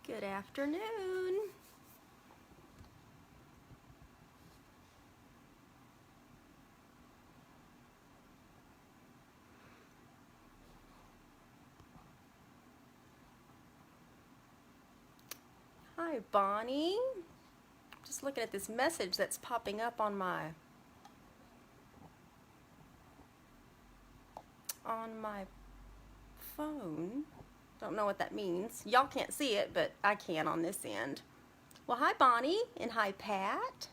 Good afternoon. Hi, Bonnie. Just looking at this message that's popping up on my phone. Don't know what that means. Y'all can't see it, but I can on this end. Well, hi, Bonnie, and hi, Pat.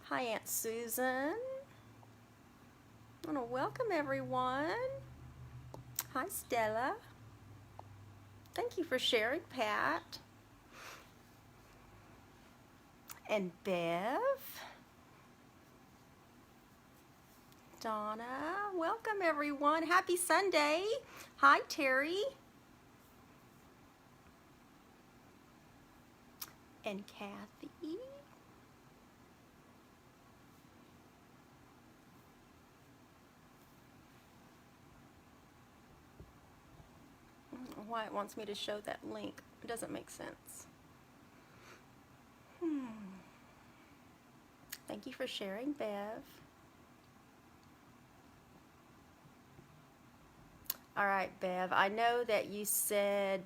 Hi, Aunt Susan. I want to welcome everyone. Hi, Stella. Thank you for sharing, Pat. And Bev. Donna, welcome everyone. Happy Sunday. Hi, Terry. And Kathy. I don't know why it wants me to show that link. It doesn't make sense. Thank you for sharing, Bev. All right, Bev, I know that you said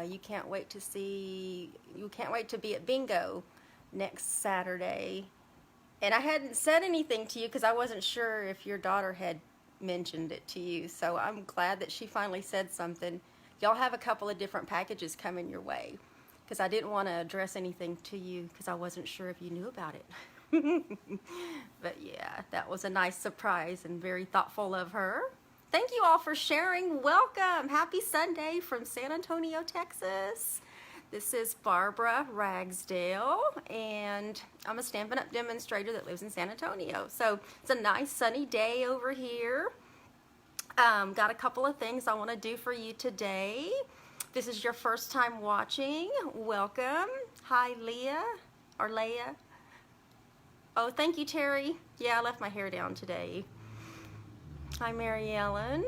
you can't wait to be at bingo next Saturday. And I hadn't said anything to you because I wasn't sure if your daughter had mentioned it to you. So I'm glad that she finally said something. Y'all have a couple of different packages coming your way because I didn't want to address anything to you because I wasn't sure if you knew about it. But yeah, that was a nice surprise and very thoughtful of her. Thank you all for sharing. Welcome. Happy Sunday from San Antonio, Texas. This is Barbara Ragsdale, and I'm a Stampin' Up! Demonstrator that lives in San Antonio. So it's a nice sunny day over here. Got a couple of things I want to do for you today. This is your first time watching. Welcome. Hi, Leah, or Leah. Oh, thank you, Terry. Yeah, I left my hair down today. Hi, Mary Ellen.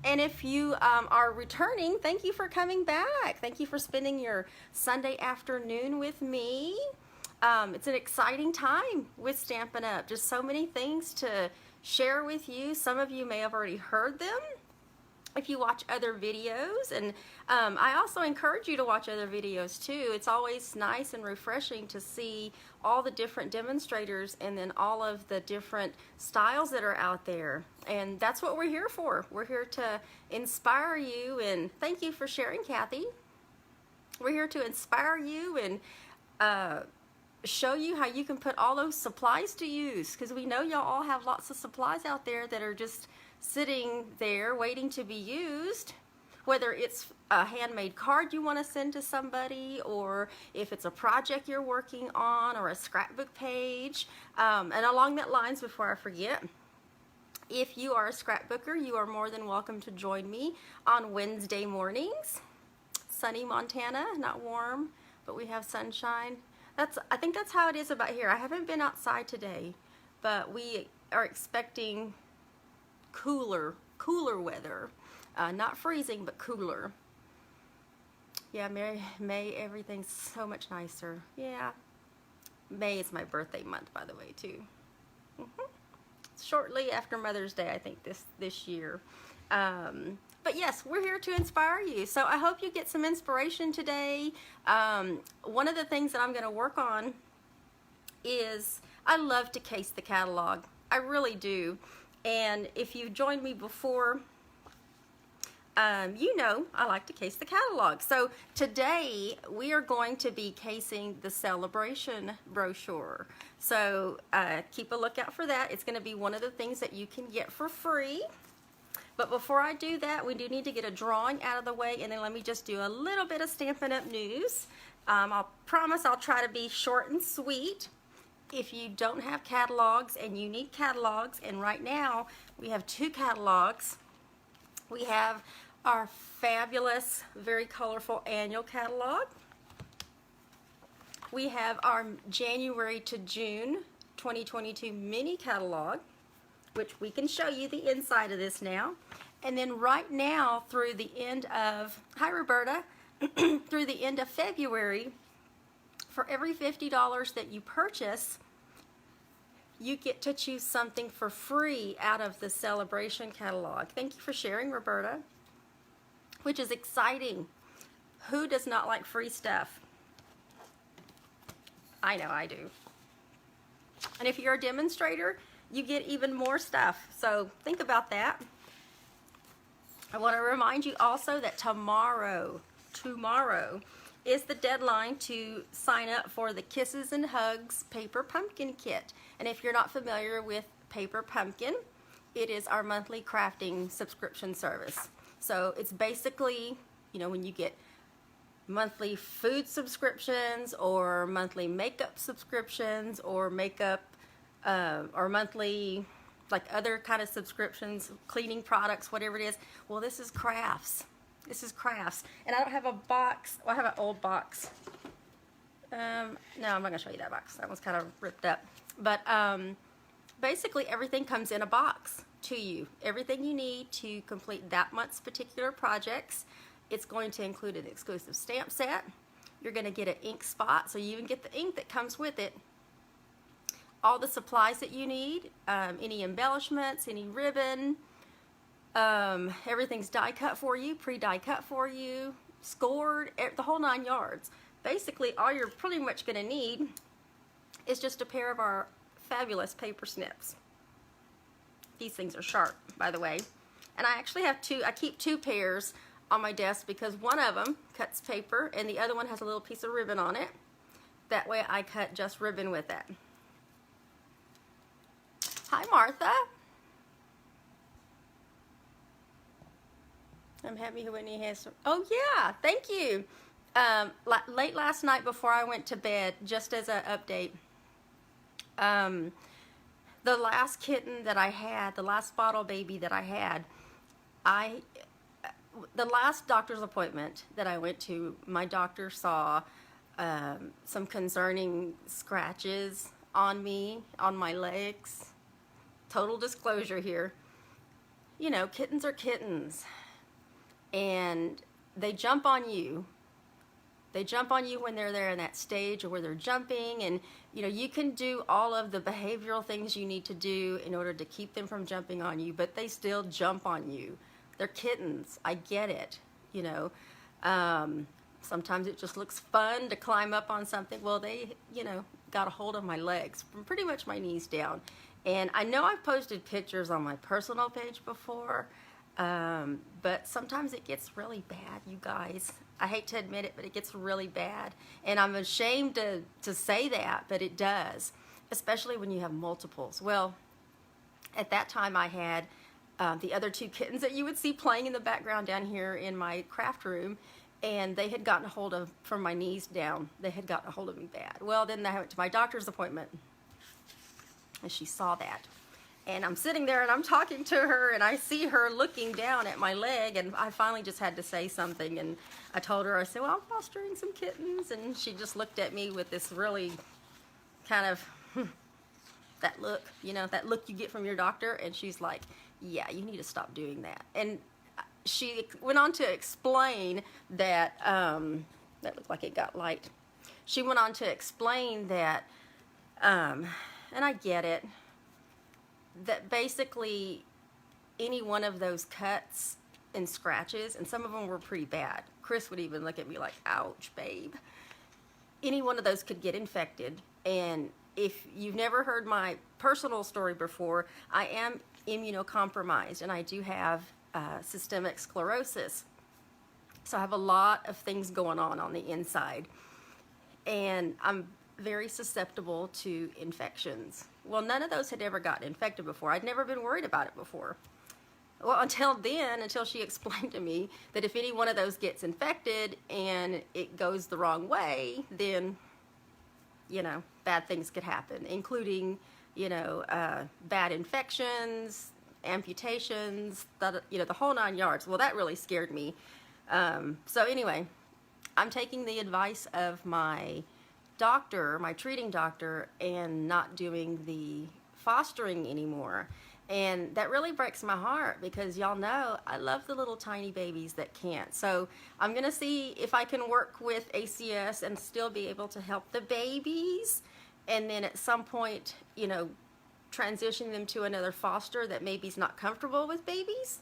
And if you are returning, thank you for coming back. Thank you for spending your Sunday afternoon with me. It's an exciting time with Stampin' Up. Just so many things to share with you. Some of you may have already heard them if you watch other videos, and I also encourage you to watch other videos too. It's always nice and refreshing to see all the different demonstrators and then all of the different styles that are out there, and that's what we're here for. We're here to inspire you, and thank you for sharing, Kathy. We're here to inspire you and show you how you can put all those supplies to use, because we know y'all all have lots of supplies out there that are just sitting there waiting to be used, whether it's a handmade card you want to send to somebody, or if it's a project you're working on, or a scrapbook page. And along that lines, before I forget, if you are a scrapbooker, you are more than welcome to join me on Wednesday mornings. Sunny Montana, not warm, but we have sunshine. I think that's how it is about here. I haven't been outside today, but we are expecting cooler weather. Not freezing, but cooler. Yeah, May, everything's so much nicer. Yeah. May is my birthday month, by the way, too. Shortly after Mother's Day, I think, this year. But yes, we're here to inspire you. So I hope you get some inspiration today. One of the things that I'm going to work on is I love to case the catalog. I really do. And if you've joined me before, you know I like to case the catalog. So today we are going to be casing the Sale-a-Bration brochure. So keep a lookout for that. It's going to be one of the things that you can get for free. But before I do that, we do need to get a drawing out of the way, and then let me just do a little bit of Stampin' Up! News. I'll promise I'll try to be short and sweet. If you don't have catalogs and you need catalogs, and right now we have 2 catalogs. We have our fabulous, very colorful annual catalog. We have our January to June 2022 mini catalog, which we can show you the inside of this now. And then right now through the end of, hi Roberta, through the end of February, for every $50 that you purchase, you get to choose something for free out of the Sale-a-Bration catalog. Thank you for sharing, Roberta, which is exciting. Who does not like free stuff? I know I do. And if you're a demonstrator, you get even more stuff. So think about that. I want to remind you also that tomorrow is the deadline to sign up for the Kisses and Hugs Paper Pumpkin Kit. And if you're not familiar with Paper Pumpkin, it is our monthly crafting subscription service. So it's basically, you know, when you get monthly food subscriptions or monthly makeup subscriptions or makeup or monthly like other kind of subscriptions, cleaning products, whatever it is. Well, this is crafts. This is crafts. And I don't have a box. Well, I have an old box. No, I'm not going to show you that box. That one's kind of ripped up. But basically everything comes in a box to you. Everything you need to complete that month's particular projects. It's going to include an exclusive stamp set. You're going to get an ink spot, so you even get the ink that comes with it. All the supplies that you need, any embellishments, any ribbon, everything's die cut for you, pre-die cut for you, scored, the whole 9 yards. Basically, all you're pretty much going to need is just a pair of our fabulous paper snips. These things are sharp, by the way. And I actually have two, I keep 2 pairs on my desk because one of them cuts paper and the other one has a little piece of ribbon on it. That way I cut just ribbon with it. Hi, Martha. I'm happy Whitney has some. Oh, yeah. Thank you. Late last night before I went to bed, just as an update, the last kitten that I had, the last bottle baby that I had, the last doctor's appointment that I went to, my doctor saw some concerning scratches on me, on my legs. Total disclosure here. You know, kittens are kittens. And they jump on you. They jump on you when they're there in that stage or where they're jumping. And, you know, you can do all of the behavioral things you need to do in order to keep them from jumping on you, but they still jump on you. They're kittens. I get it, you know. Sometimes it just looks fun to climb up on something. Well, they, you know, got a hold of my legs from pretty much my knees down. And I know I've posted pictures on my personal page before, but sometimes it gets really bad, you guys. I hate to admit it, but it gets really bad. And I'm ashamed to say that, but it does, especially when you have multiples. Well, at that time I had the other 2 kittens that you would see playing in the background down here in my craft room, and they had gotten a hold of, from my knees down, they had gotten a hold of me bad. Well, then I went to my doctor's appointment, and she saw that. And I'm sitting there and I'm talking to her and I see her looking down at my leg, and I finally just had to say something, and I told her, I said, well, I'm fostering some kittens, and she just looked at me with this really kind of, that look, you know, that look you get from your doctor, and she's like, yeah, you need to stop doing that. And she went on to explain that, that looked like it got light. She went on to explain that, and I get it, that basically any one of those cuts and scratches, and some of them were pretty bad. Chris would even look at me like, ouch, babe. Any one of those could get infected. And if you've never heard my personal story before, I am immunocompromised, and I do have systemic sclerosis. So I have a lot of things going on the inside. And I'm very susceptible to infections. Well, none of those had ever gotten infected before. I'd never been worried about it before. Well, until she explained to me that if any one of those gets infected and it goes the wrong way, then, you know, bad things could happen, including, you know, bad infections, amputations, you know, the whole 9 yards. Well, that really scared me. So anyway, I'm taking the advice of my doctor, my treating doctor, and not doing the fostering anymore. And that really breaks my heart because y'all know I love the little tiny babies that can't. So I'm going to see if I can work with ACS and still be able to help the babies. And then at some point, you know, transition them to another foster that maybe is not comfortable with babies,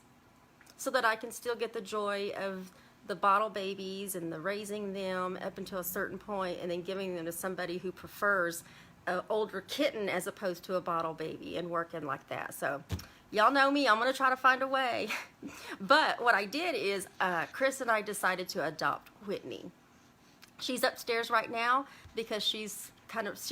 so that I can still get the joy of the bottle babies and the raising them up until a certain point and then giving them to somebody who prefers an older kitten as opposed to a bottle baby and working like that. So y'all know me, I'm gonna try to find a way. But what I did is Chris and I decided to adopt Whitney. She's upstairs right now because she's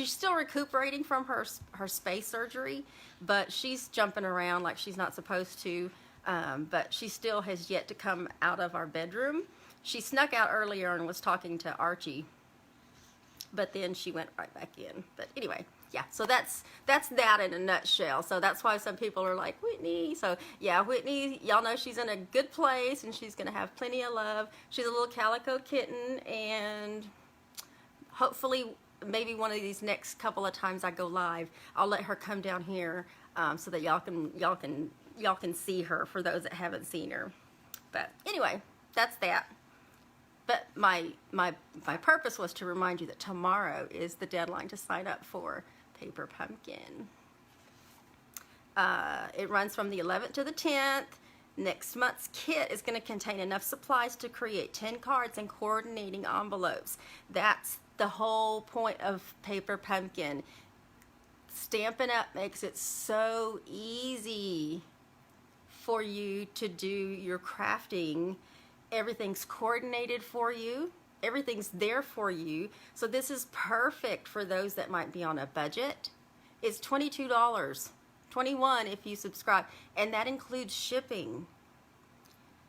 still recuperating from her space surgery, but she's jumping around like she's not supposed to. But she still has yet to come out of our bedroom. She snuck out earlier and was talking to Archie, but then she went right back in. But anyway, yeah, so that's that in a nutshell. So that's why some people are like, Whitney. So yeah, Whitney, y'all know she's in a good place and she's gonna have plenty of love. She's a little calico kitten, and hopefully maybe one of these next couple of times I go live, I'll let her come down here so that y'all can see her, for those that haven't seen her. But anyway, that's that. But my purpose was to remind you that tomorrow is the deadline to sign up for Paper Pumpkin. It runs from the 11th to the 10th. Next month's kit is going to contain enough supplies to create 10 cards and coordinating envelopes. That's the whole point of Paper Pumpkin. Stampin' Up! Makes it so easy for you to do your crafting. Everything's coordinated for you. Everything's there for you. So this is perfect for those that might be on a budget. It's $22, $21 if you subscribe, and that includes shipping.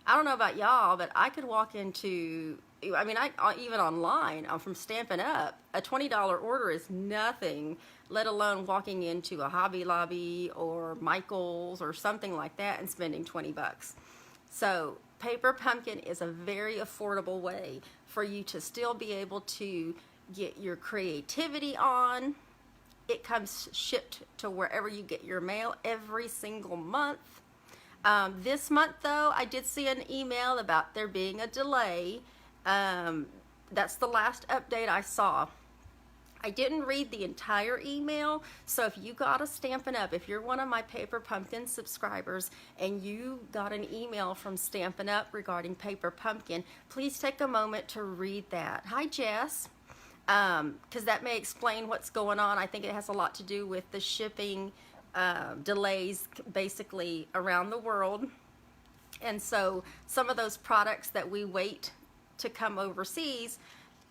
I don't know about y'all, but I could walk into, I mean, even online from Stampin' Up, a $20 order is nothing, let alone walking into a Hobby Lobby or Michael's or something like that and spending 20 bucks. So Paper Pumpkin is a very affordable way for you to still be able to get your creativity on. It comes shipped to wherever you get your mail every single month. This month, though, I did see an email about there being a delay. That's the last update I saw. I didn't read the entire email, so if you got a Stampin' Up, if you're one of my Paper Pumpkin subscribers and you got an email from Stampin' Up regarding Paper Pumpkin, please take a moment to read that. Hi, Jess. Because that may explain what's going on. I think it has a lot to do with the shipping delays basically around the world. And so some of those products that we wait to come overseas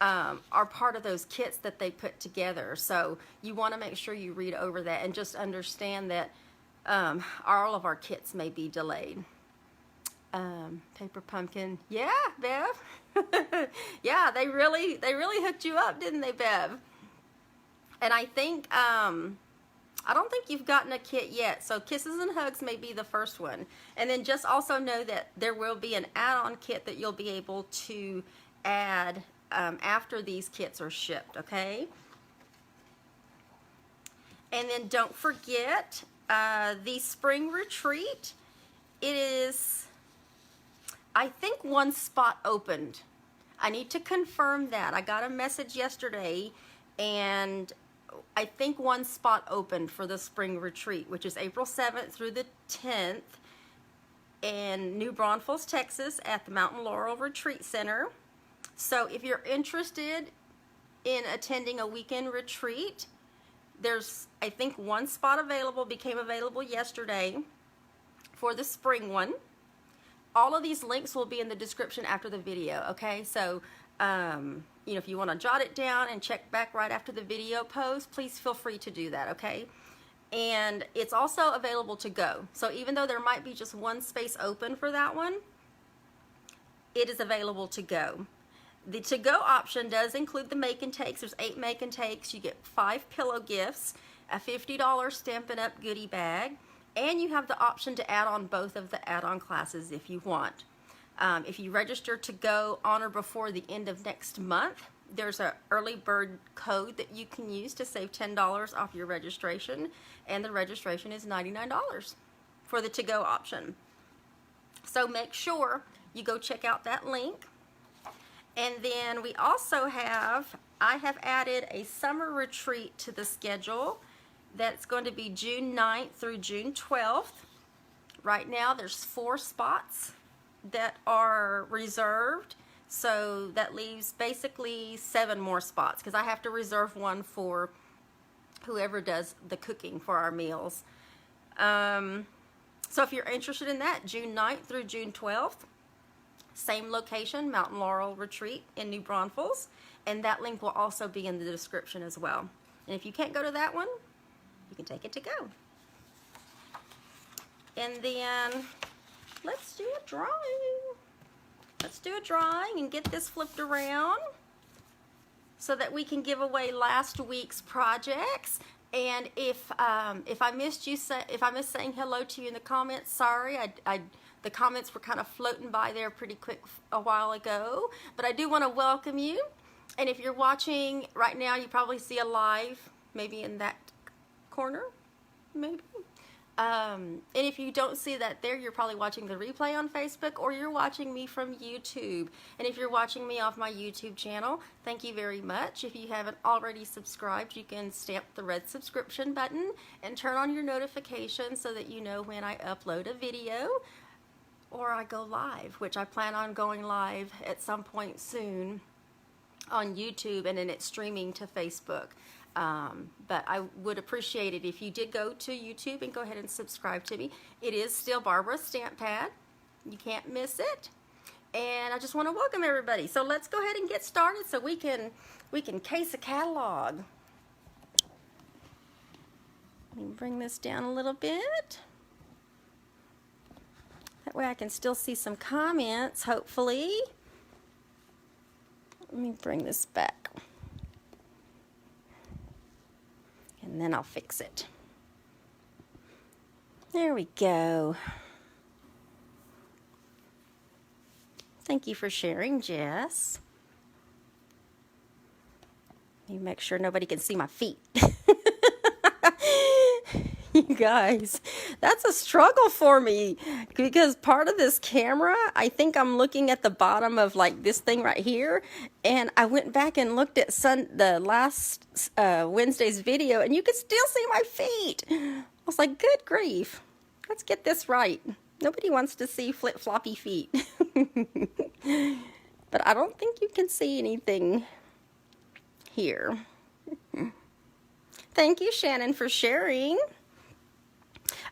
are part of those kits that they put together. So you want to make sure you read over that and just understand that all of our kits may be delayed. Paper Pumpkin, yeah, Bev. Yeah, they really hooked you up, didn't they, Bev? And I think I don't think you've gotten a kit yet, so Kisses and Hugs may be the first one. And then just also know that there will be an add-on kit that you'll be able to add after these kits are shipped, okay? And then don't forget the spring retreat. It is, I think, one spot opened. I need to confirm that. I got a message yesterday, and I think one spot opened for the spring retreat, which is April 7th through the 10th in New Braunfels, Texas at the Mountain Laurel Retreat Center. So if you're interested in attending a weekend retreat, there's, I think, one spot available, became available yesterday for the spring one. All of these links will be in the description after the video, okay? So, you know, if you want to jot it down and check back right after the video post, please feel free to do that, okay? And it's also available to go. So even though there might be just one space open for that one, it is available to go. The to-go option does include the make and takes. There's 8 make and takes. You get 5 pillow gifts, a $50 Stampin' Up! Goodie bag, and you have the option to add on both of the add-on classes if you want. If you register to go on or before the end of next month, there's an early bird code that you can use to save $10 off your registration, and the registration is $99. for the to-go option. So make sure you go check out that link. And then we also have, I have added a summer retreat to the schedule that's going to be June 9th through June 12th. Right now there's 4 spots that are reserved, so that leaves basically 7 more spots because I have to reserve one for whoever does the cooking for our meals. So if you're interested in that, June 9th through June 12th, same location, Mountain Laurel Retreat in New Braunfels, and that link will also be in the description as well. And if you can't go to that one, you can take it to go. And then let's do a drawing. Let's do a drawing and get this flipped around so that we can give away last week's projects. And if I missed saying hello to you in the comments, sorry. The comments were kind of floating by there pretty quick a while ago, but I do want to welcome you. And if you're watching right now, you probably see a live, maybe in that corner, maybe. And if you don't see that there, you're probably watching the replay on Facebook, or you're watching me from YouTube. And if you're watching me off my YouTube channel, thank you very much. If you haven't already subscribed, you can stamp the red subscription button and turn on your notifications so that you know when I upload a video or I go live, which I plan on going live at some point soon on YouTube, and then it's streaming to Facebook. But I would appreciate it if you did go to YouTube and go ahead and subscribe to me. It is still Barbara Stamp Pad. You can't miss it. And I just want to welcome everybody. So let's go ahead and get started so we can case a catalog. Let me bring this down a little bit. That way I can still see some comments, hopefully. Let me bring this back. And then I'll fix it. There we go. Thank you for sharing, Jess. Let me make sure nobody can see my feet. You guys, that's a struggle for me because part of this camera, I think I'm looking at the bottom of like this thing right here, and I went back and looked at the last Wednesday's video, and you could still see my feet. I was like, good grief, let's get this right. Nobody wants to see flip-floppy feet. But I don't think you can see anything here. Thank you, Shannon, for sharing.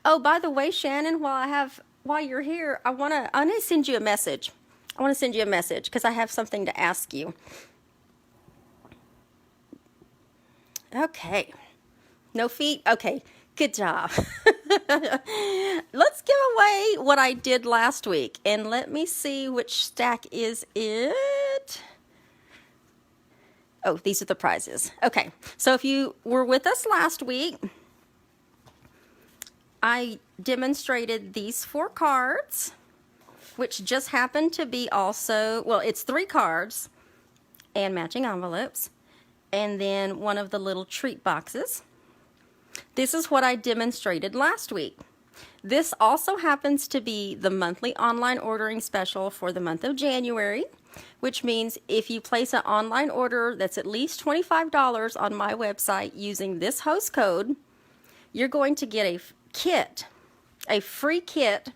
Oh, by the way, Shannon, while you're here, I'm gonna send you a message. I want to send you a message because I have something to ask you. Okay. No feet? Okay. Good job. Let's give away what I did last week, and let me see which stack is it. Oh, these are the prizes. Okay. So if you were with us last week, I demonstrated these 4 cards, which just happened to be also, well, it's 3 cards and matching envelopes, and then one of the little treat boxes. This is what I demonstrated last week. This also happens to be the monthly online ordering special for the month of January, which means if you place an online order that's at least $25 on my website using this host code, you're going to get a free kit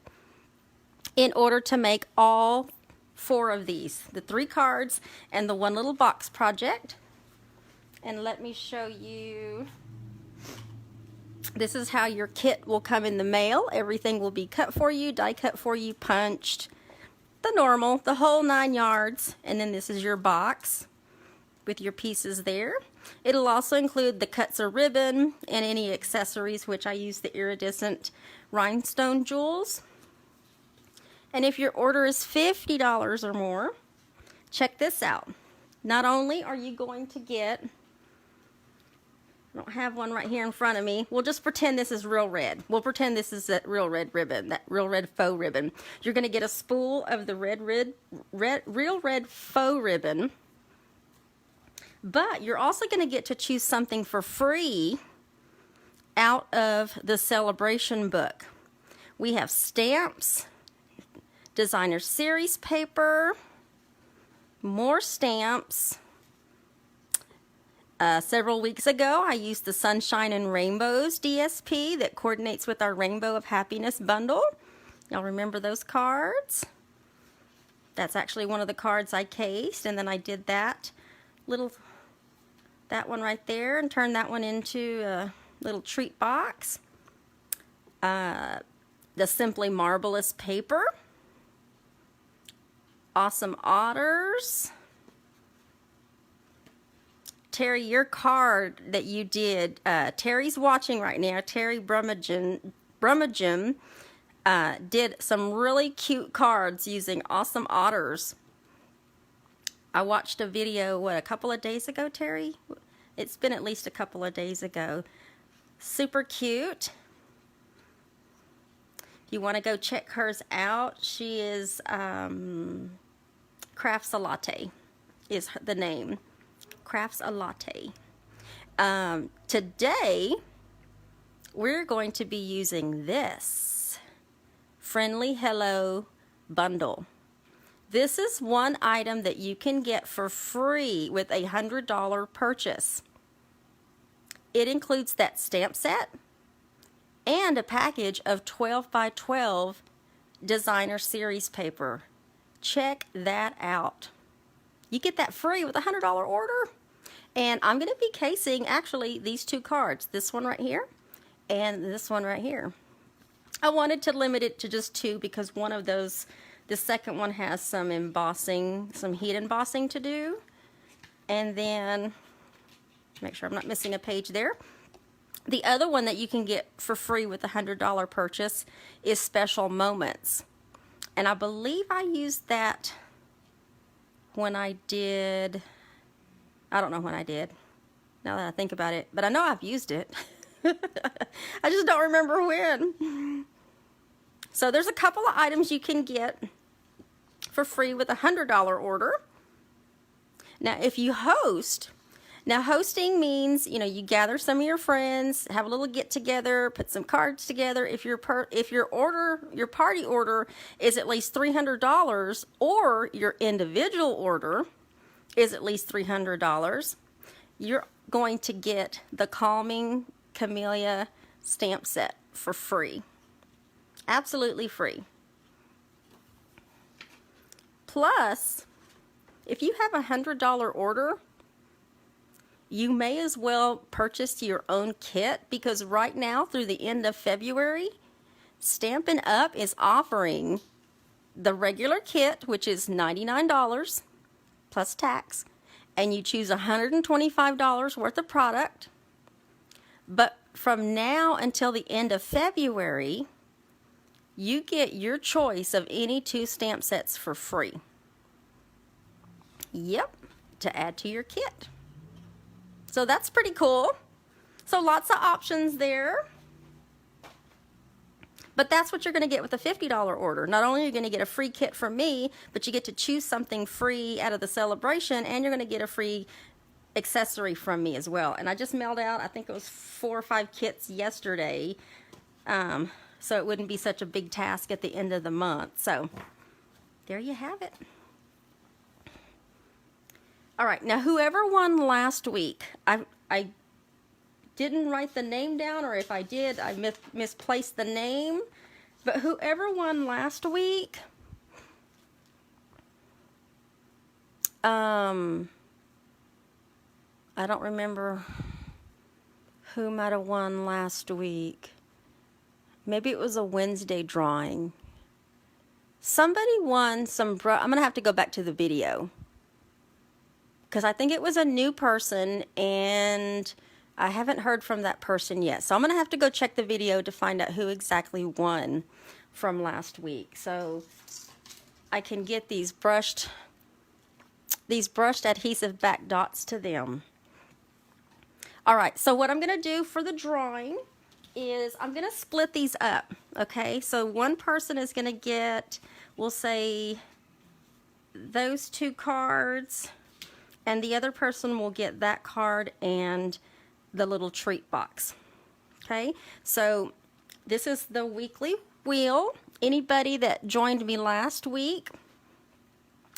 in order to make all 4 of these, the 3 cards and the 1 little box project. And let me show you. This is how your kit will come in the mail. Everything will be cut for you, die cut for you, punched, the normal, the whole 9 yards. And then this is your box with your pieces there. It'll also include the cuts of ribbon and any accessories, which I use the iridescent rhinestone jewels. And if your order is $50 or more, check this out. Not only are you going to get, I don't have one right here in front of me. We'll just pretend this is real red. We'll pretend this is that real red ribbon, that real red faux ribbon. You're going to get a spool of the real red faux ribbon. But you're also going to get to choose something for free out of the Sale-a-Bration book, We have stamps, designer series paper, more stamps. Several weeks ago, I used the Sunshine and Rainbows DSP that coordinates with our Rainbow of Happiness bundle. Y'all remember those cards? That's actually one of the cards I cased, and then I did that one right there and turned that one into a little treat box. The Simply Marvelous paper. Awesome Otters. Terry, your card that you did, Terry's watching right now. Terry Brummagem did some really cute cards using Awesome Otters. I watched a video, a couple of days ago, Terry? It's been at least a couple of days ago. Super cute. If you want to go check hers out, she is Crafts a Latte is the name. Crafts a Latte. Today, we're going to be using this Friendly Hello bundle. This is one item that you can get for free with a $100 purchase. It includes that stamp set and a package of 12 by 12 designer series paper. Check that out. You get that free with a $100 order. And I'm going to be casing actually these two cards, this one right here and this one right here. I wanted to limit it to just two because one of those, the second one has some embossing, some heat embossing to do. And then, make sure I'm not missing a page there. The other one that you can get for free with a $100 purchase is Special Moments. And I believe I used that when I did, I don't know when I did, now that I think about it, but I know I've used it. I just don't remember when. So there's a couple of items you can get for free with a $100 order. Now if you host, now hosting means, you know, you gather some of your friends, have a little get together, put some cards together. If your party order is at least $300 or your individual order is at least $300, you're going to get the Calming Camellia stamp set for free. Absolutely free. Plus, if you have a $100 order, you may as well purchase your own kit because right now through the end of February, Stampin' Up! Is offering the regular kit, which is $99 plus tax, and you choose $125 worth of product. But from now until the end of February, you get your choice of any two stamp sets for free. Yep, to add to your kit. So that's pretty cool. So lots of options there. But that's what you're going to get with a $50 order. Not only are you going to get a free kit from me, but you get to choose something free out of the Sale-a-Bration, and you're going to get a free accessory from me as well. And I just mailed out, I think it was 4 or 5 kits yesterday. So it wouldn't be such a big task at the end of the month. So there you have it. All right, now whoever won last week, I didn't write the name down, or if I did, I misplaced the name. But whoever won last week, I don't remember who might have won last week. Maybe it was a Wednesday drawing. Somebody won some, I'm going to have to go back to the video, because I think it was a new person, and I haven't heard from that person yet. So I'm going to have to go check the video to find out who exactly won from last week. So I can get these brushed adhesive back dots to them. All right, so what I'm going to do for the drawing is I'm going to split these up, okay? So one person is going to get, we'll say, those 2 cards, and the other person will get that card and the little treat box. Okay, so this is the weekly wheel. Anybody that joined me last week,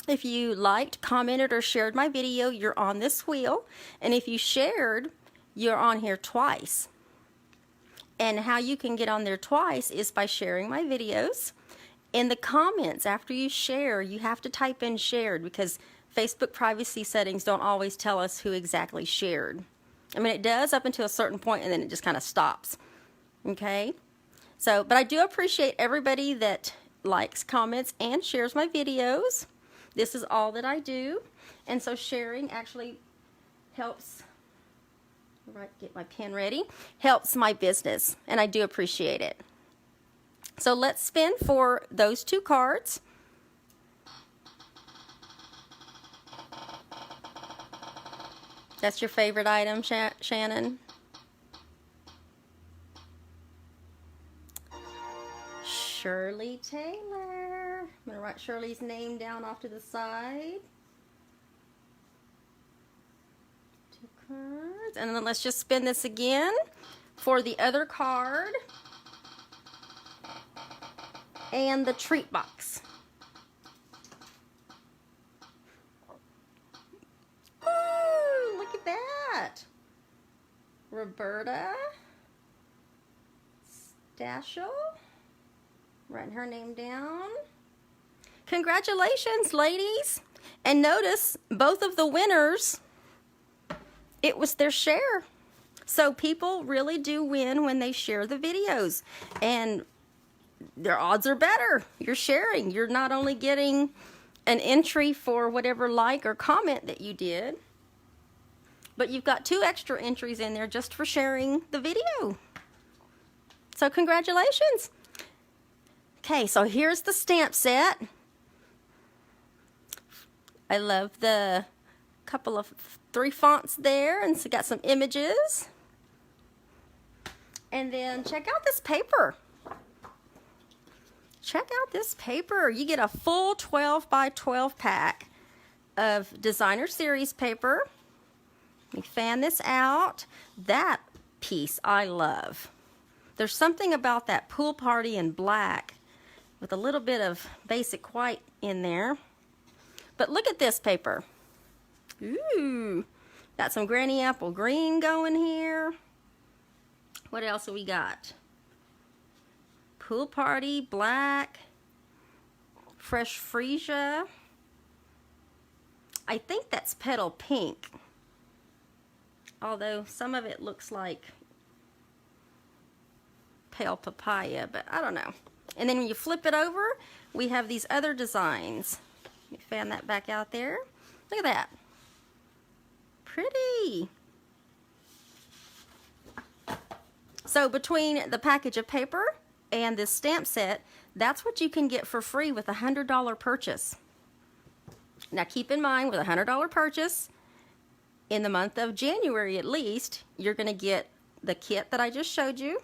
if you liked, commented, or shared my video, you're on this wheel. And if you shared, you're on here twice. And how you can get on there twice is by sharing my videos. In the comments, after you share, you have to type in shared, because Facebook privacy settings don't always tell us who exactly shared. I mean, it does up until a certain point, and then it just kind of stops. Okay? So, but I do appreciate everybody that likes, comments, and shares my videos. This is all that I do. And so sharing actually helps, right, get my pen ready, helps my business, and I do appreciate it. So let's spin for those 2 cards. That's your favorite item, Shannon? Shirley Taylor. I'm going to write Shirley's name down off to the side. 2 cards. And then let's just spin this again for the other card and the treat box. Ooh, look at that. Roberta Stachel. Writing her name down. Congratulations, ladies. And notice, both of the winners, it was their share. So people really do win when they share the videos. And their odds are better. You're sharing. You're not only getting an entry for whatever like or comment that you did, but you've got 2 extra entries in there just for sharing the video. So congratulations. Okay, so here's the stamp set. I love the couple of 3 fonts there, and so got some images. And then check out this paper. Check out this paper. You get a full 12 by 12 pack of designer series paper. You fan this out. That piece I love. There's something about that pool party in black with a little bit of basic white in there. But look at this paper. Ooh, got some Granny Apple Green going here. What else have we got? Pool Party, black, Fresh Freesia. I think that's Petal Pink. Although some of it looks like Pale Papaya, but I don't know. And then when you flip it over, we have these other designs. Let me fan that back out there. Look at that. Pretty. So between the package of paper and this stamp set, that's what you can get for free with a $100 purchase. Now keep in mind, with a $100 purchase, in the month of January at least, you're going to get the kit that I just showed you,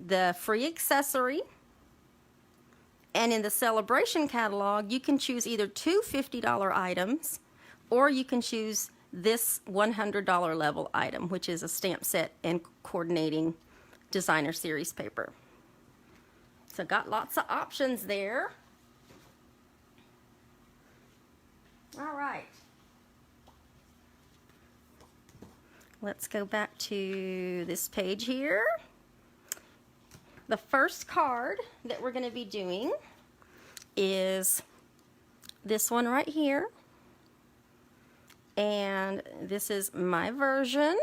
the free accessory, and in the Sale-a-Bration catalog, you can choose either 2 $50 items, or you can choose this $100 level item, which is a stamp set and coordinating designer series paper. So got lots of options there. All right. Let's go back to this page here. The first card that we're going to be doing is this one right here. And this is my version.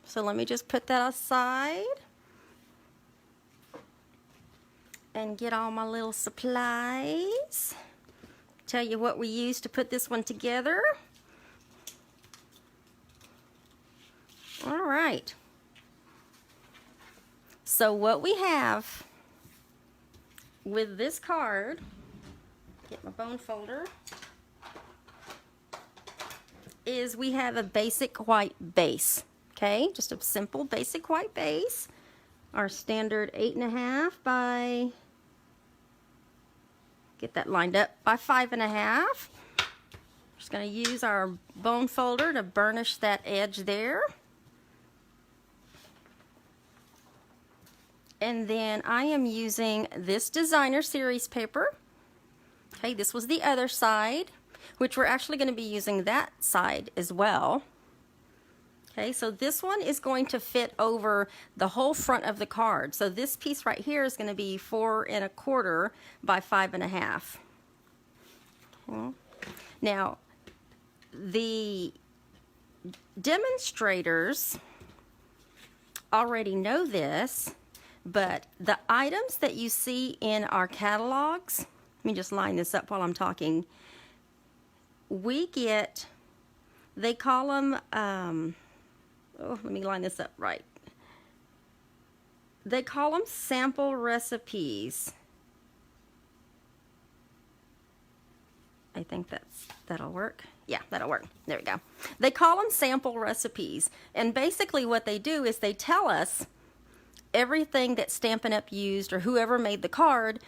So let me just put that aside and get all my little supplies. Tell you what we used to put this one together. All right. So what we have with this card, get my bone folder, is we have a basic white base. Okay, just a simple basic white base. Our standard 8.5 by, get that lined up, by 5.5. Just going to use our bone folder to burnish that edge there. And then I am using this designer series paper. Okay, this was the other side, which we're actually going to be using that side as well. Okay, so this one is going to fit over the whole front of the card. So this piece right here is going to be 4 1/4 by 5 1/2. Okay. Now, the demonstrators already know this, but the items that you see in our catalogs, let me just line this up while I'm talking. We get, they call them, let me line this up right. They call them sample recipes. I think that'll work. Yeah, that'll work. There we go. They call them sample recipes. And basically what they do is they tell us everything that Stampin' Up! Used, or whoever made the card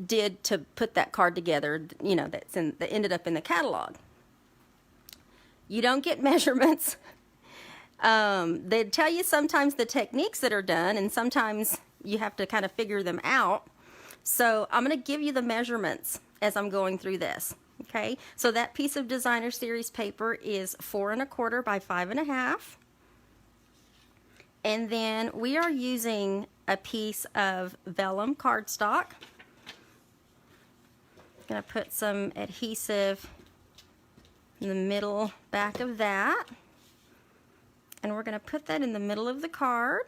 did to put that card together, you know, that ended up in the catalog. You don't get measurements. They tell you sometimes the techniques that are done, and sometimes you have to kind of figure them out. So I'm going to give you the measurements as I'm going through this. Okay, so that piece of designer series paper is 4 1/4 by 5 1/2. And then we are using a piece of vellum cardstock. I'm going to put some adhesive in the middle back of that. And we're going to put that in the middle of the card.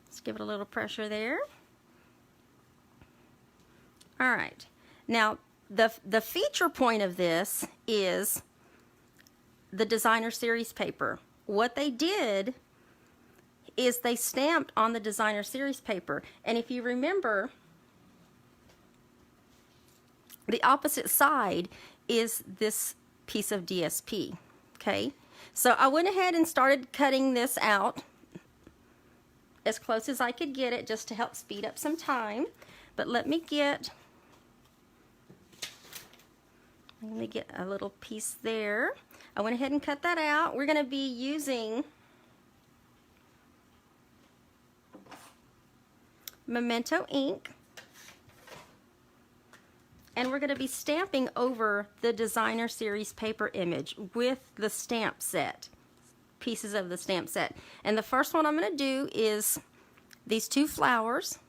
Let's give it a little pressure there. All right. Now, the feature point of this is the designer series paper. What they did is they stamped on the designer series paper. And if you remember, the opposite side is this piece of DSP. Okay, so I went ahead and started cutting this out as close as I could get it, just to help speed up some time. But let me get a little piece there. I went ahead and cut that out. We're going to be using Memento ink, and we're going to be stamping over the designer series paper image with the stamp set, pieces of the stamp set. And the first one I'm going to do is these 2 flowers.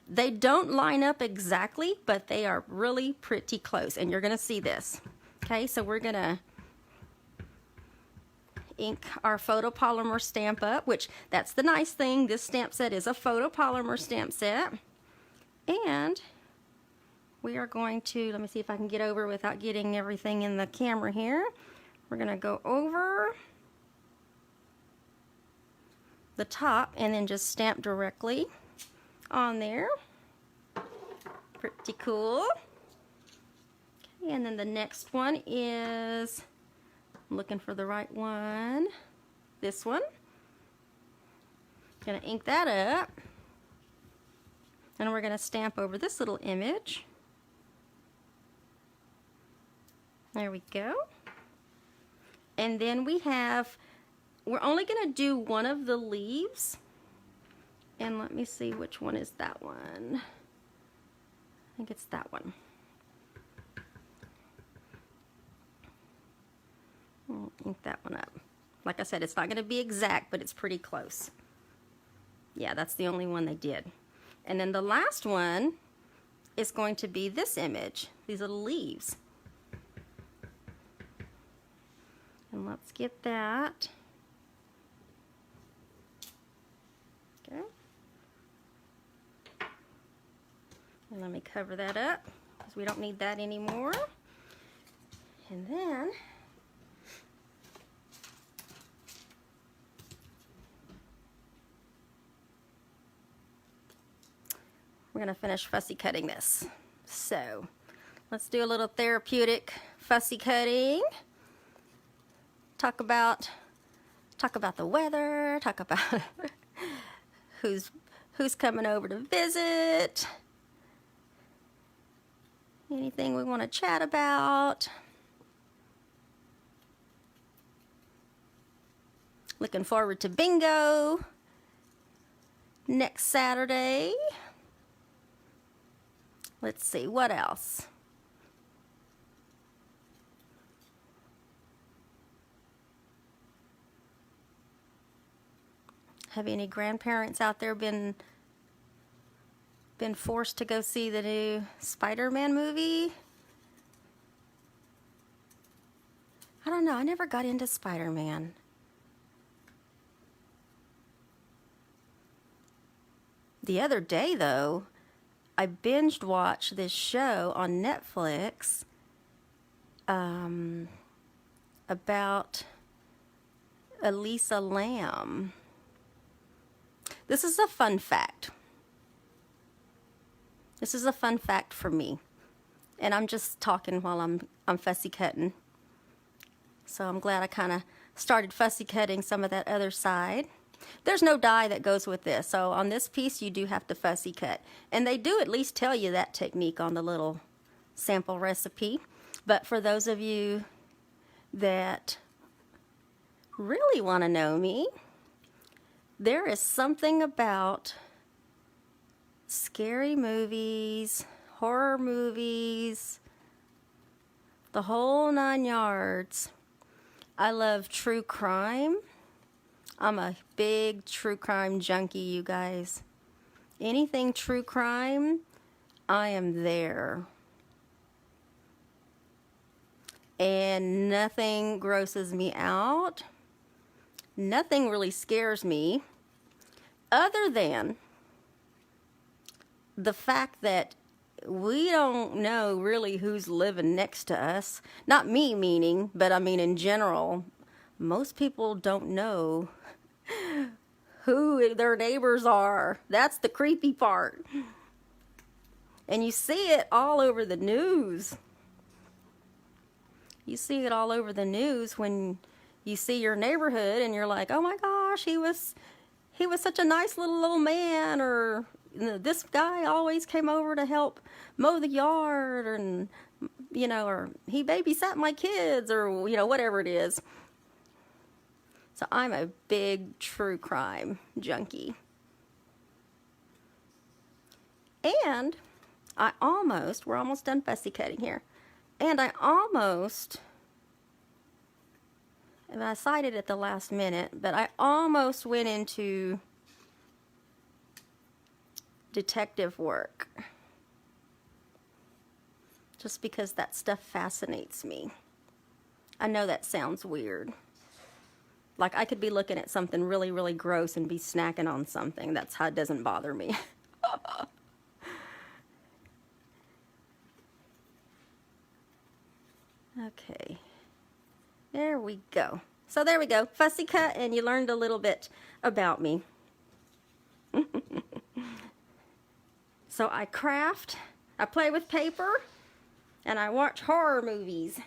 They don't line up exactly, but they are really pretty close, and you're going to see this. Okay, so we're going to ink our photopolymer stamp up, which that's the nice thing. This stamp set is a photopolymer stamp set. And we are going to, let me see if I can get over without getting everything in the camera here. We're going to go over the top and then just stamp directly on there. Pretty cool. Okay, and then the next one is, I'm looking for the right one. This one. Gonna ink that up. And we're gonna stamp over this little image. There we go. And then we're only gonna do one of the leaves. And let me see, which one is that one? I think it's that one. I'll ink that one up. Like I said, it's not going to be exact, but it's pretty close. Yeah, that's the only one they did. And then the last one is going to be this image, these little leaves. And let's get that. Okay. And let me cover that up, because we don't need that anymore. And then we're going to finish fussy cutting this. So let's do a little therapeutic fussy cutting. Talk about the weather, talk about who's coming over to visit, anything we want to chat about. Looking forward to bingo. next Saturday. Let's see, what else? Have any grandparents out there been forced to go see the new Spider-Man movie? I don't know, I never got into Spider-Man. The other day, though, I binged watched this show on Netflix about Elisa Lamb. This is a fun fact. This is a fun fact for me. And I'm just talking while I'm fussy cutting. So I'm glad I kind of started fussy cutting some of that other side. There's no dye that goes with this, so on this piece you do have to fussy cut. And they do at least tell you that technique on the little sample recipe. But for those of you that really want to know me, there is something about scary movies, horror movies, the whole 9 yards. I love true crime. I'm a big true crime junkie, you guys. Anything true crime, I am there. And nothing grosses me out. Nothing really scares me other than the fact that we don't know really who's living next to us. Not me meaning, but I mean in general. Most people don't know who their neighbors are. That's the creepy part. And you see it all over the news. You see it all over the news when you see your neighborhood and you're like, oh my gosh, he was such a nice little man, or this guy always came over to help mow the yard, and or he babysat my kids, or whatever it is. So I'm a big true crime junkie. And we're almost done fussy cutting here. And I cited at the last minute, but I almost went into detective work. Just because that stuff fascinates me. I know that sounds weird. Like I could be looking at something really, really gross and be snacking on something. That's how it doesn't bother me. Okay. There we go. So there we go. Fussy cut, and you learned a little bit about me. So I craft, I play with paper, and I watch horror movies.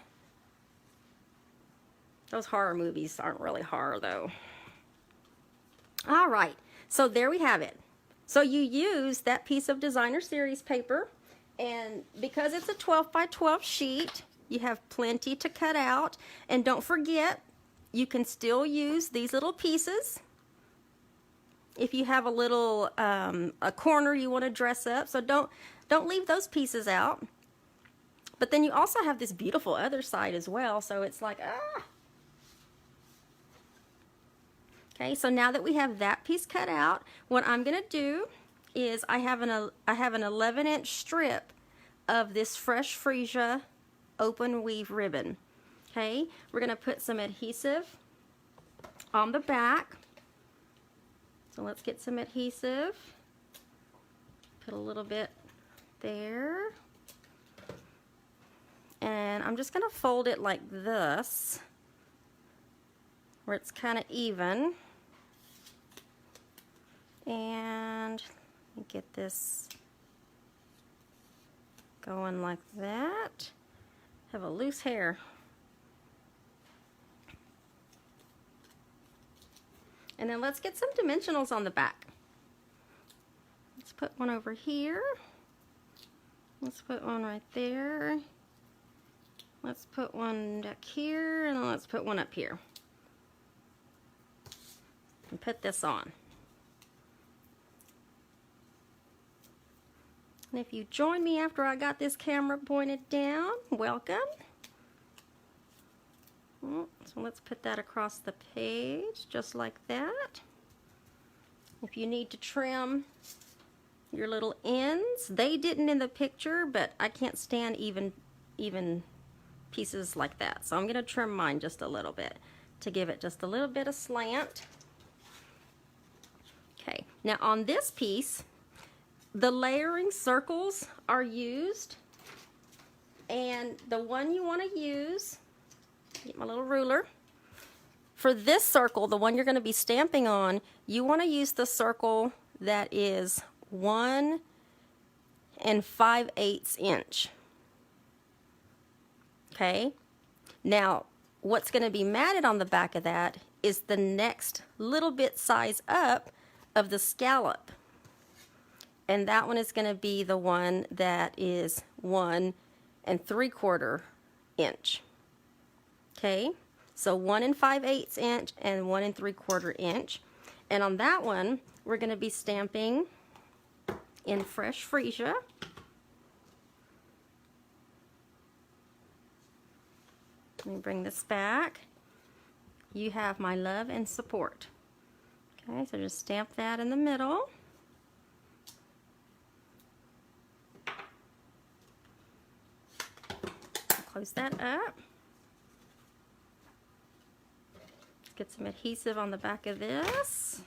Those horror movies aren't really horror, though. All right, so there we have it. So you use that piece of designer series paper, and because it's a 12 by 12 sheet, you have plenty to cut out. And don't forget, you can still use these little pieces if you have a little a corner you want to dress up. So don't leave those pieces out. But then you also have this beautiful other side as well. So it's like, Okay, so now that we have that piece cut out, what I'm going to do is I have an 11-inch strip of this Fresh Freesia open weave ribbon. Okay, we're going to put some adhesive on the back. So let's get some adhesive. Put a little bit there. And I'm just going to fold it like this, where it's kind of even. And get this going like that. Have a loose hair. And then let's get some dimensionals on the back. Let's put one over here. Let's put one right there. Let's put one back here, and then let's put one up here. And put this on. And if you join me after I got this camera pointed down, welcome. So let's put that across the page, just like that. If you need to trim your little ends, they didn't in the picture, but I can't stand even pieces like that. So I'm going to trim mine just a little bit to give it just a little bit of slant. Okay, now on this piece, the layering circles are used, and the one you want to use, get my little ruler. For this circle, the one you're going to be stamping on, you want to use the circle that is 1 5/8 inch. Okay, now what's going to be matted on the back of that is the next little bit size up of the scallop. And that one is going to be the one that is 1 3/4 inch. Okay, so 1 5/8 inch and 1 3/4 inch. And on that one, we're going to be stamping in fresh freesia. Let me bring this back. You have my love and support. Okay, so just stamp that in the middle. Close that up. Get some adhesive on the back of this.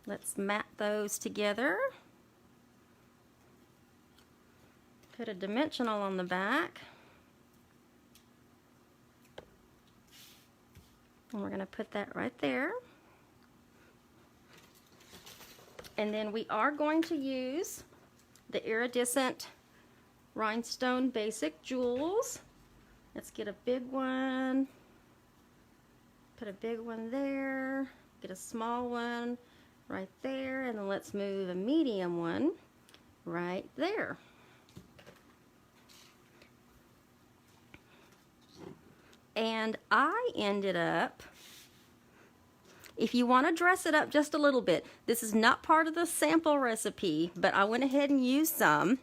Let's mat those together. Put a dimensional on the back. And we're going to put that right there. And then we are going to use the iridescent rhinestone basic jewels. Let's get a big one. Put a big one there. Get a small one right there. And then let's move a medium one right there. And I ended up, if you want to dress it up just a little bit, this is not part of the sample recipe, but I went ahead and used some.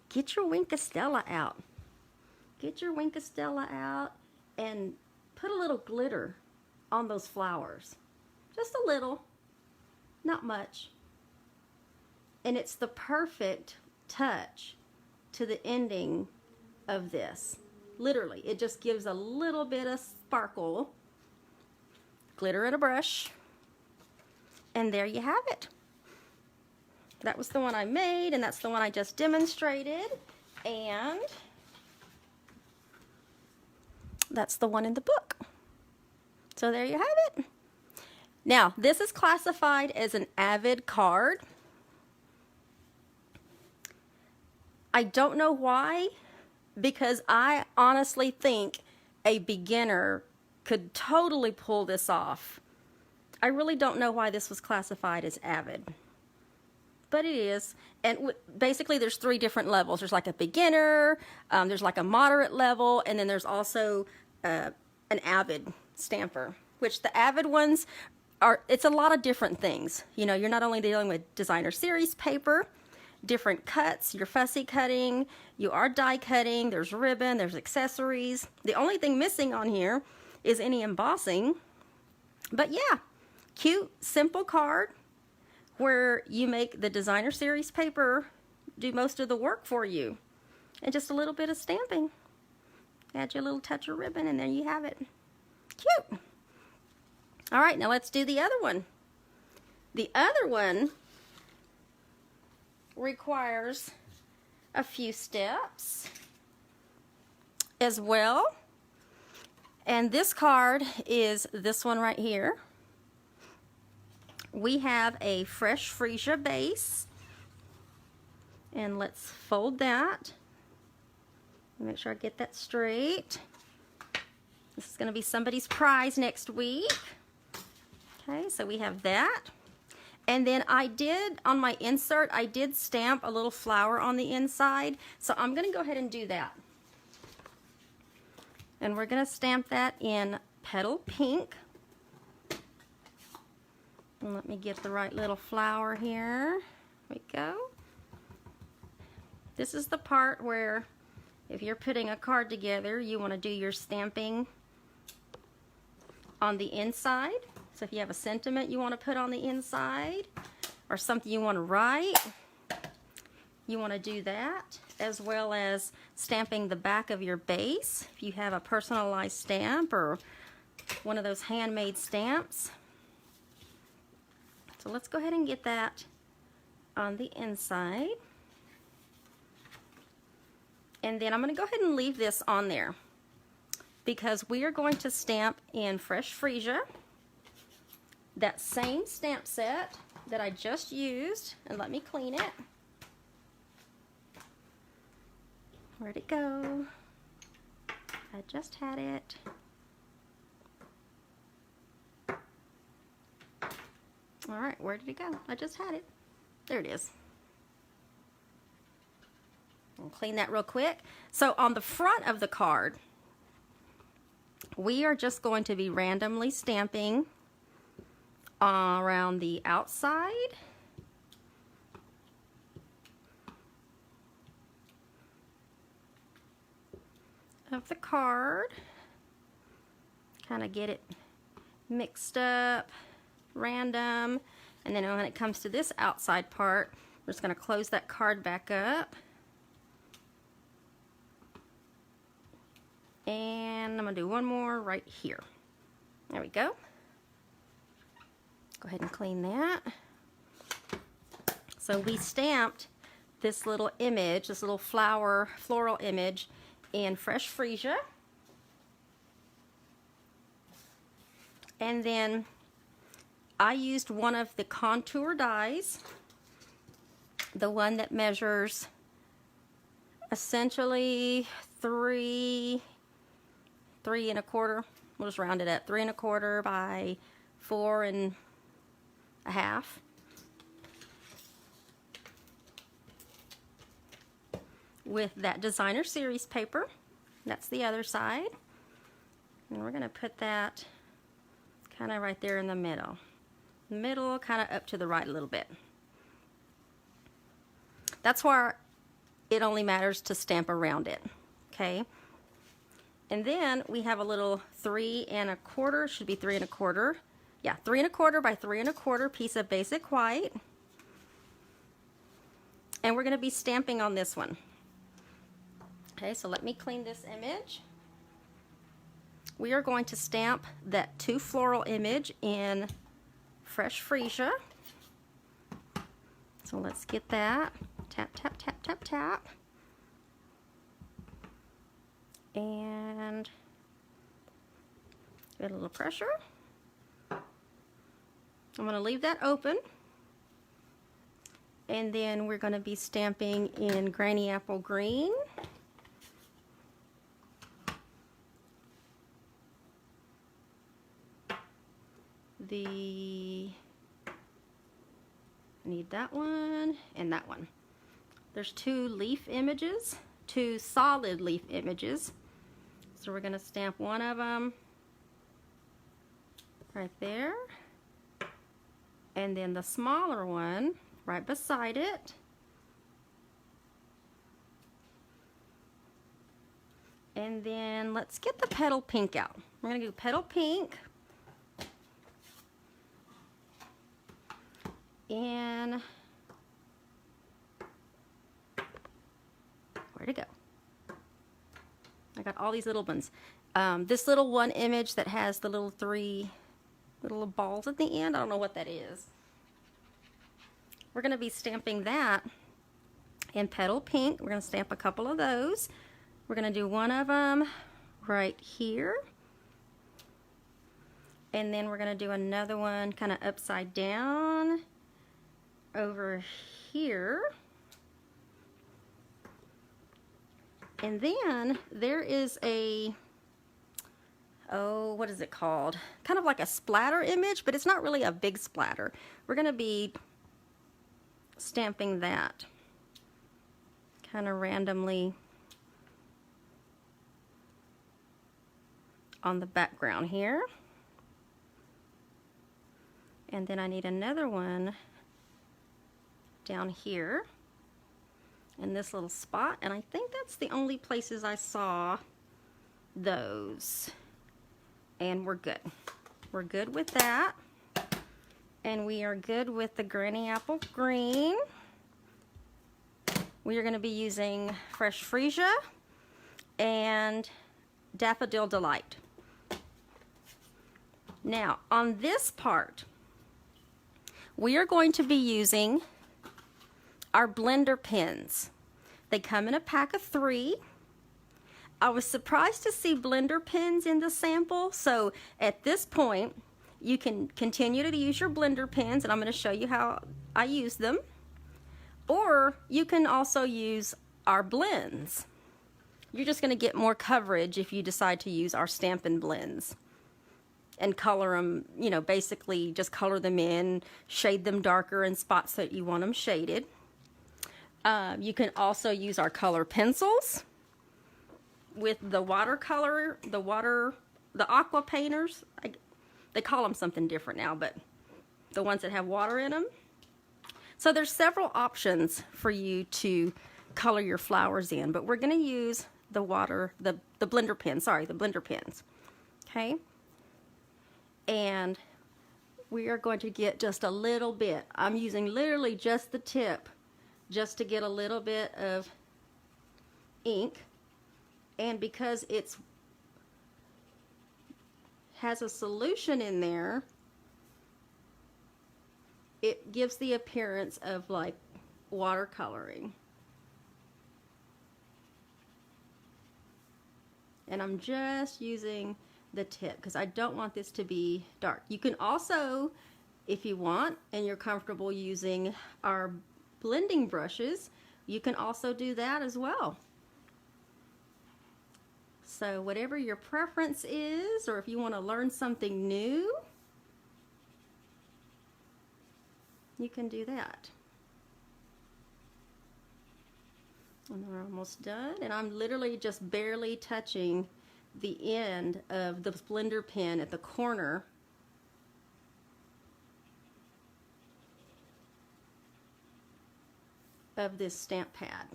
Get your Wink of Stella out. Get your Wink of Stella out and put a little glitter on those flowers. Just a little, not much. And it's the perfect touch to the ending of this. Literally, it just gives a little bit of sparkle. Glitter in a brush. And there you have it. That was the one I made, and that's the one I just demonstrated. And that's the one in the book. So there you have it. Now, this is classified as an avid card. I don't know why, because I honestly think a beginner could totally pull this off. I really don't know why this was classified as avid, but it is. And basically there's 3 different levels. There's like a beginner, there's like a moderate level, and then there's also an avid stamper, which the avid ones are, it's a lot of different things. You know, you're not only dealing with designer series paper, different cuts, you're fussy cutting, you are die cutting, there's ribbon, there's accessories. The only thing missing on here is any embossing. But yeah, cute, simple card where you make the designer series paper do most of the work for you. And just a little bit of stamping. Add your little touch of ribbon and there you have it. Cute. All right, now let's do the other one. The other one requires a few steps as well. And this card is this one right here. We have a fresh freesia base. And let's fold that. Make sure I get that straight. This is going to be somebody's prize next week. Okay, so we have that. And then I did, on my insert, I did stamp a little flower on the inside. So I'm going to go ahead and do that. And we're going to stamp that in Petal Pink. And let me get the right little flower here. There we go. This is the part where if you're putting a card together, you want to do your stamping on the inside. So if you have a sentiment you want to put on the inside or something you want to write, you want to do that, as well as stamping the back of your base. If you have a personalized stamp or one of those handmade stamps. So let's go ahead and get that on the inside. And then I'm going to go ahead and leave this on there because we are going to stamp in Fresh Freesia, that same stamp set that I just used. And let me clean it. Where'd it go? I just had it. All right, where did it go? I just had it. There it is. I'll clean that real quick. So on the front of the card, we are just going to be randomly stamping around the outside of the card. Kind of get it mixed up, random, and then when it comes to this outside part, we're just going to close that card back up. And I'm going to do one more right here. There we go. Go ahead and clean that. So we stamped this little image, this little floral image in Fresh Freesia. And then I used one of the contour dies, the one that measures essentially 3 3¼ we'll just round it up, 3¼ by 4½ with that designer series paper. That's the other side, and we're going to put that kind of right there in the middle, kind of up to the right a little bit. That's why it only matters to stamp around it. Okay. And then we have a little 3¼ should be 3¼ yeah, 3¼ by 3¼ piece of basic white, and we're going to be stamping on this one. Okay, so let me clean this image. We are going to stamp that 2 floral image in Fresh Freesia. So let's get that. Tap, tap, tap, tap, tap. And get a little pressure. I'm going to leave that open. And then we're going to be stamping in Granny Apple Green. I need that one and that one. There's 2 leaf images, 2 solid leaf images. So we're going to stamp one of them right there, and then the smaller one right beside it. And then let's get the petal pink out. We're going to do petal pink. And where'd it go? I got all these little ones. This little one image that has the little 3 little balls at the end, I don't know what that is. We're going to be stamping that in petal pink. We're going to stamp a couple of those. We're going to do one of them right here. And then we're going to do another one kind of upside down over here. And then there is a, oh, what is it called? Kind of like a splatter image, but it's not really a big splatter. We're going to be stamping that kind of randomly on the background here. And then I need another one down here. in this little spot, and I think that's the only places I saw those. And we're good. We're good with that. And we are good with the Granny Apple Green. We are going to be using Fresh Freesia and Daffodil Delight. Now, on this part, we are going to be using our blender pens. They come in a pack of 3. I was surprised to see blender pens in the sample, so at this point, you can continue to use your blender pens, and I'm going to show you how I use them. Or you can also use our blends. You're just going to get more coverage if you decide to use our Stampin' blends and color them, you know, basically just color them in, shade them darker in spots that you want them shaded. You can also use our color pencils with the watercolor, the aqua painters. They call them something different now, but the ones that have water in them. So there's several options for you to color your flowers in, but we're going to use the blender pen, the blender pens. Okay? And we are going to get just a little bit. I'm using literally just the tip just to get a little bit of ink. And because it has a solution in there, it gives the appearance of like watercoloring. And I'm just using the tip because I don't want this to be dark. You can also, if you want and you're comfortable using our blending brushes, you can also do that as well. So whatever your preference is, or if you want to learn something new, you can do that. And we're almost done, and I'm literally just barely touching the end of the blender pen at the corner of this stamp pad.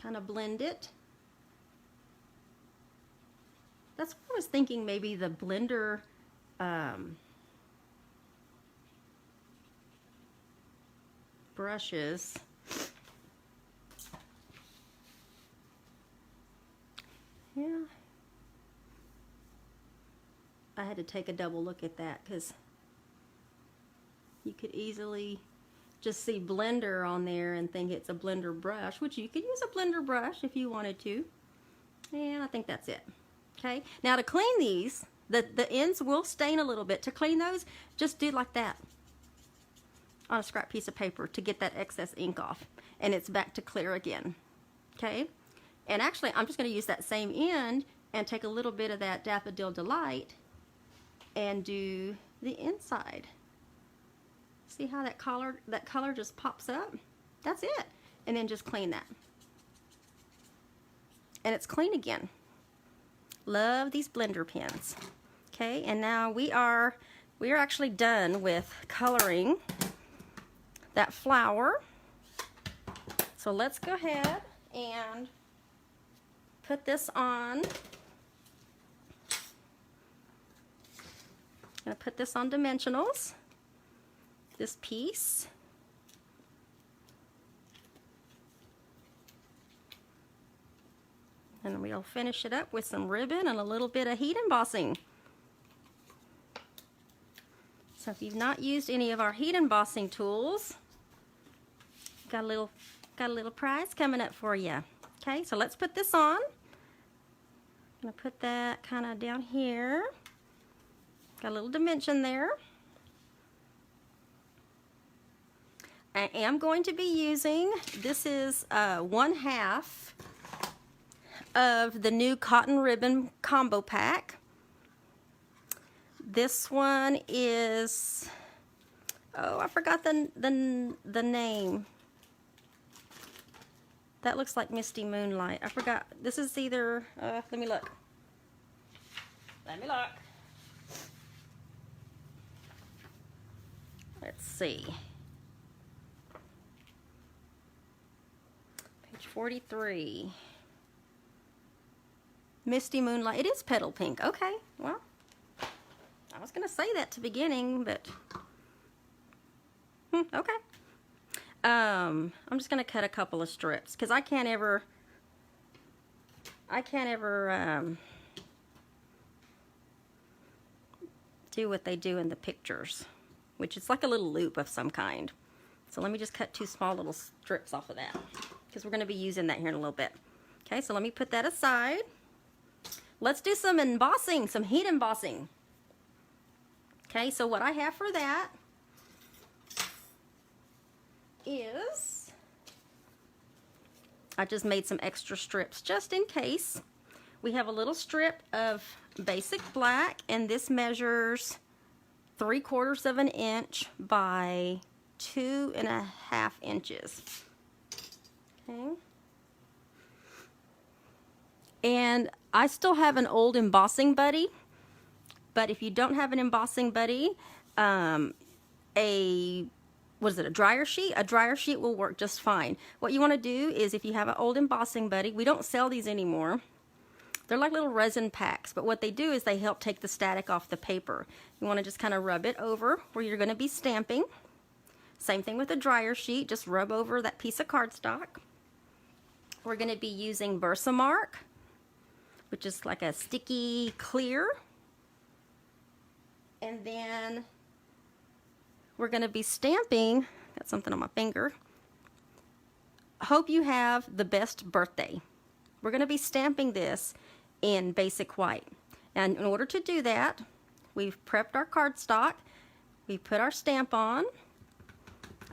Kind of blend it. That's what I was thinking, maybe the blender brushes. Yeah, I had to take a double look at that because you could easily just see blender on there and think it's a blender brush, which you could use a blender brush if you wanted to. And I think that's it. Okay, now to clean these, the ends will stain a little bit. To clean those, just do like that on a scrap piece of paper to get that excess ink off, and it's back to clear again. Okay. And actually, I'm just going to use that same end and take a little bit of that Daffodil Delight and do the inside. See how that color just pops up? That's it. And then just clean that. And it's clean again. Love these blender pens. Okay, and now we are actually done with coloring that flower. So let's go ahead and put this on. I'm going to put this on dimensionals, this piece. And we'll finish it up with some ribbon and a little bit of heat embossing. So if you've not used any of our heat embossing tools, got a little prize coming up for you. Okay, so let's put this on. I'm going to put that kind of down here. Got a little dimension there. I am going to be using, this is 1/2 of the new cotton ribbon combo pack. This one is, oh, I forgot the name. That looks like Misty Moonlight. I forgot. This is either, let me look. Let's see. 43. Misty Moonlight. It is petal pink. Okay, well, I was going to say that to beginning, but okay. I'm just going to cut a couple of strips because I can't ever do what they do in the pictures, which is like a little loop of some kind. So let me just cut 2 small little strips off of that because we're going to be using that here in a little bit. Okay, so let me put that aside. Let's do some embossing, some heat embossing. Okay, so what I have for that is, I just made some extra strips just in case. We have a little strip of basic black, and this measures 3/4 of an inch by 2.5 inches. Okay. And I still have an old embossing buddy, but if you don't have an embossing buddy, what is it, a dryer sheet? A dryer sheet will work just fine. What you want to do is, if you have an old embossing buddy, we don't sell these anymore. They're like little resin packs, but what they do is they help take the static off the paper. You want to just kind of rub it over where you're going to be stamping. Same thing with a dryer sheet, just rub over that piece of cardstock. We're going to be using Versamark, which is like a sticky clear. And then we're going to be stamping, got something on my finger. Hope you have the best birthday. We're going to be stamping this in basic white. And in order to do that, we've prepped our cardstock. We put our stamp on.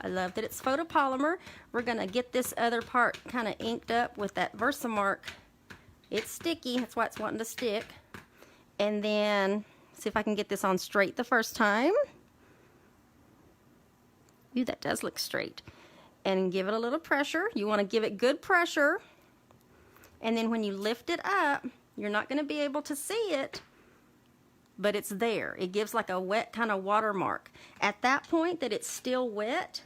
I love that it's photopolymer. We're going to get this other part kind of inked up with that Versamark. It's sticky, that's why it's wanting to stick. And then, see if I can get this on straight the first time. Ooh, that does look straight. And give it a little pressure. You want to give it good pressure. And then when you lift it up, you're not going to be able to see it, but it's there. It gives like a wet kind of watermark. At that point that it's still wet,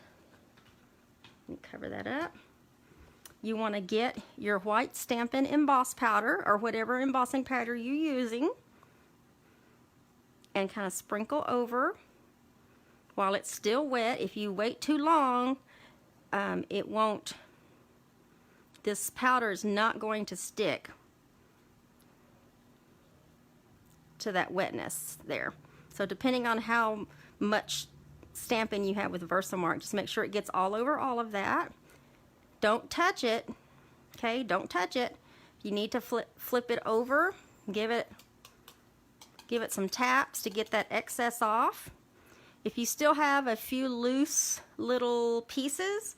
cover that up. You want to get your white Stampin' Emboss powder, or whatever embossing powder you're using, and kind of sprinkle over while it's still wet. If you wait too long, it won't, this powder is not going to stick to that wetness there. So depending on how much stamping you have with Versamark, just make sure it gets all over all of that. Don't touch it, okay? Don't touch it. You need to flip it over, give it some taps to get that excess off. If you still have a few loose little pieces,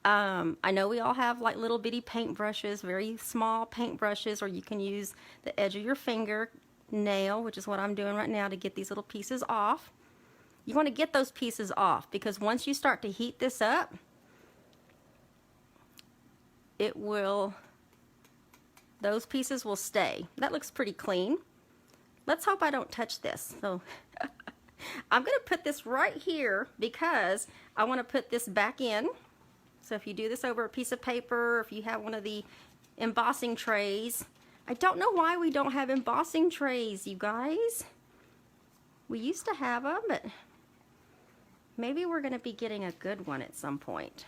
I know we all have like little bitty paint brushes, very small paint brushes, or you can use the edge of your finger nail, which is what I'm doing right now, to get these little pieces off. You want to get those pieces off because once you start to heat this up, it will, those pieces will stay. That looks pretty clean. Let's hope I don't touch this. So I'm going to put this right here because I want to put this back in. So if you do this over a piece of paper, if you have one of the embossing trays, I don't know why we don't have embossing trays, you guys. We used to have them, but maybe we're going to be getting a good one at some point.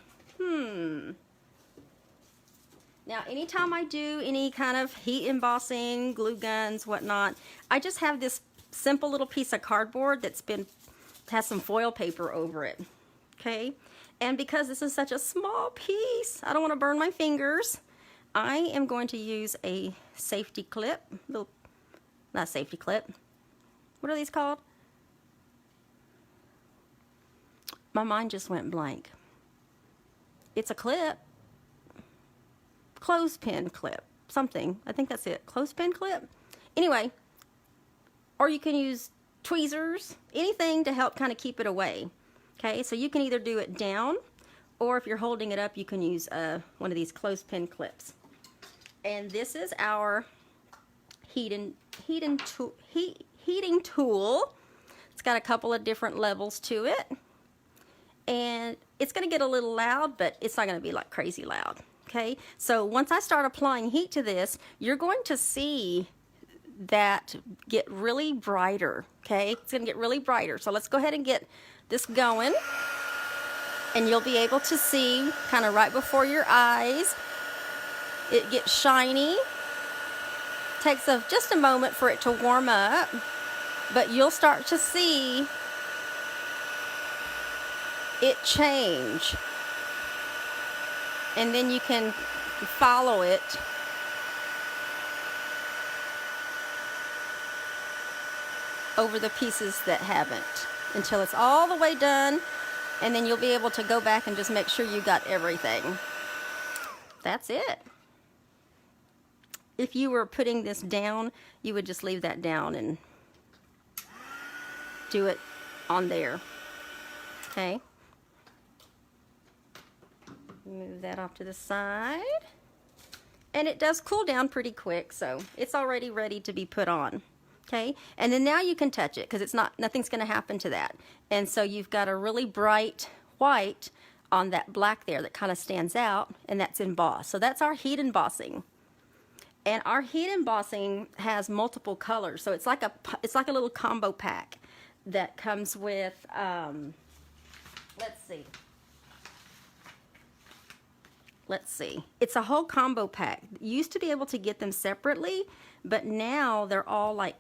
Now, anytime I do any kind of heat embossing, glue guns, whatnot, I just have this simple little piece of cardboard that's has some foil paper over it, okay? And because this is such a small piece, I don't want to burn my fingers. I am going to use a safety clip, not safety clip. What are these called? My mind just went blank. It's a clip. Clothespin clip, something. I think that's it. Clothespin clip. Anyway, or you can use tweezers, anything to help kind of keep it away. Okay, so you can either do it down, or if you're holding it up, you can use one of these clothespin clips. And this is our heating tool. It's got a couple of different levels to it. And it's going to get a little loud, but it's not going to be like crazy loud. Okay, so once I start applying heat to this, you're going to see that get really brighter. Okay, it's going to get really brighter. So let's go ahead and get this going, and you'll be able to see kind of right before your eyes. It gets shiny. Takes just a moment for it to warm up, but you'll start to see it change, and then you can follow it over the pieces that haven't until it's all the way done, and then you'll be able to go back and just make sure you got everything. That's it. If you were putting this down, you would just leave that down and do it on there. Okay. Move that off to the side. And it does cool down pretty quick, so it's already ready to be put on. Okay, and then now you can touch it because it's nothing's going to happen to that. And so you've got a really bright white on that black there that kind of stands out, and that's embossed. So that's our heat embossing. And our heat embossing has multiple colors, so it's like a little combo pack that comes with let's see, it's a whole combo pack. You used to be able to get them separately, but now they're all like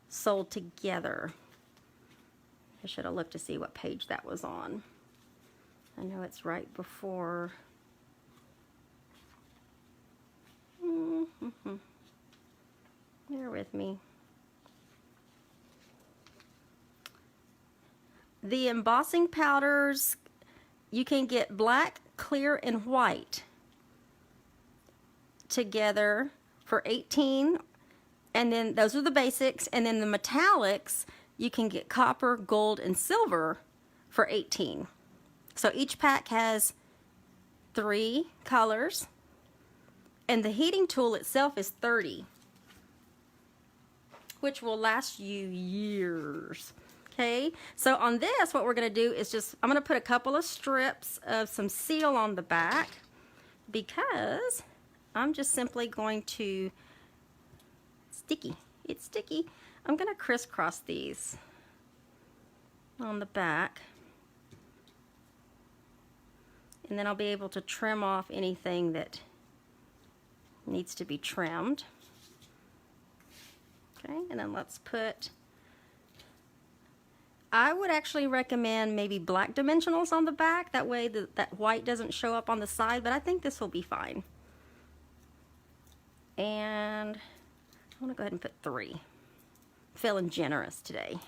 sold together. I should have looked to see what page that was on. I know it's right before. Bear with me. The embossing powders, you can get black, clear, and white together for $18, and then those are the basics, and then the metallics, you can get copper, gold, and silver for $18. So each pack has 3 colors, and the heating tool itself is $30, which will last you years. Okay, so on this, what we're going to do is I'm going to put a couple of strips of some seal on the back, because I'm just simply going to, it's sticky. I'm going to crisscross these on the back, and then I'll be able to trim off anything that needs to be trimmed. Okay, and then let's put, I would actually recommend maybe black dimensionals on the back. That way that white doesn't show up on the side, but I think this will be fine. And I want to go ahead and put 3. Feeling generous today.